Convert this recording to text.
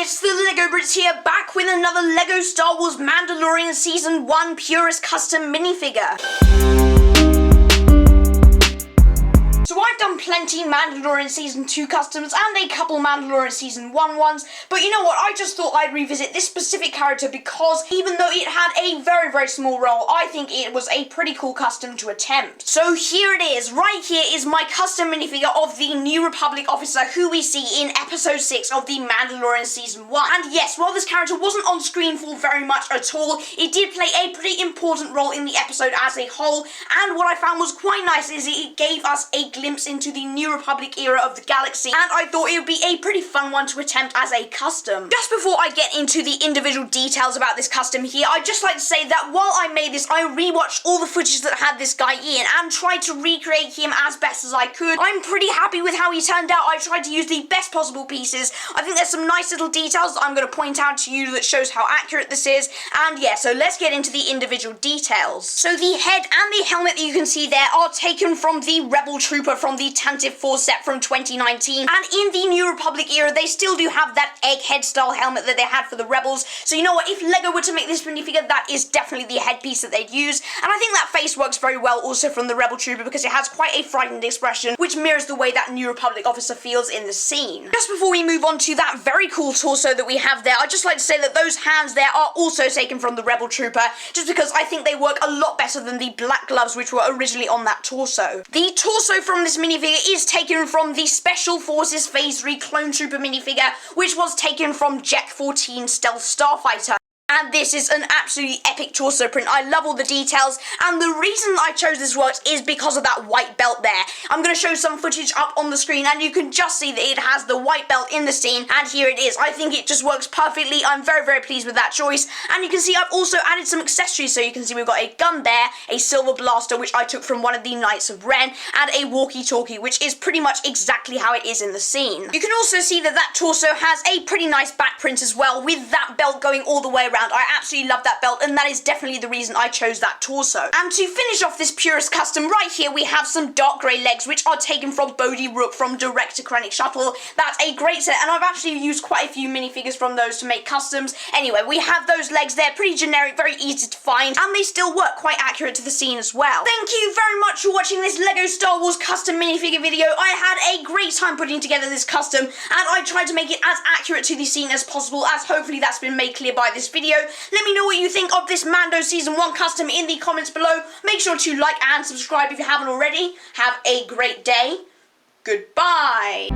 it's the LEGO Brits here, back with another LEGO Star Wars Mandalorian Season 1 Purist Custom Minifigure. So I've done plenty Mandalorian Season 2 customs and a couple Mandalorian Season 1 ones, but you know what, I just thought I'd revisit this specific character because even though it had a very, very small role, I think it was a pretty cool custom to attempt. So here it is, right here is my custom minifigure of the New Republic officer who we see in Episode 6 of the Mandalorian Season 1. And yes, while this character wasn't on screen for very much at all, it did play a pretty important role in the episode as a whole, and what I found was quite nice is it gave us a glimpse into the New Republic era of the galaxy, and I thought it would be a pretty fun one to attempt as a custom. Just before I get into the individual details about this custom here, I'd just like to say that while I made this, I rewatched all the footage that had this guy in and tried to recreate him as best as I could. I'm pretty happy with how he turned out. I tried to use the best possible pieces. I think there's some nice little details that I'm going to point out to you that shows how accurate this is, and yeah, so let's get into the individual details. So the head and the helmet that you can see there are taken from the Rebel Trooper from the Tantive 4 set from 2019, and in the New Republic era they still do have that egghead style helmet that they had for the Rebels, so you know what, if LEGO were to make this minifigure, that is definitely the headpiece that they'd use, and I think that face works very well also from the Rebel Trooper because it has quite a frightened expression which mirrors the way that New Republic officer feels in the scene. Just before we move on to that very cool torso that we have there, I'd just like to say that those hands there are also taken from the Rebel Trooper, just because I think they work a lot better than the black gloves which were originally on that torso. The torso from this minifigure is taken from the Special Forces Phase 3 Clone Trooper minifigure, which was taken from Jet 14 Stealth Starfighter. And this is an absolutely epic torso print. I love all the details, and the reason I chose this works is because of that white belt there. I'm going to show some footage up on the screen, and you can just see that it has the white belt in the scene, and here it is. I think it just works perfectly. I'm very, very pleased with that choice, and you can see I've also added some accessories, so you can see we've got a gun there, a silver blaster, which I took from one of the Knights of Ren, and a walkie-talkie, which is pretty much exactly how it is in the scene. You can also see that that torso has a pretty nice back print as well, with that belt going all the way around. I absolutely love that belt, and that is definitely the reason I chose that torso. And to finish off this Purist custom, right here we have some dark grey legs, which are taken from Bodhi Rook from Direct to Krennic Shuttle. That's a great set, and I've actually used quite a few minifigures from those to make customs. Anyway, we have those legs there, pretty generic, very easy to find, and they still work quite accurate to the scene as well. Thank you very much for watching this LEGO Star Wars custom minifigure video. I had a great time putting together this custom, and I tried to make it as accurate to the scene as possible, as hopefully that's been made clear by this video. Let me know what you think of this Mando Season 1 custom in the comments below. Make sure to like and subscribe if you haven't already. Have a great day. Goodbye.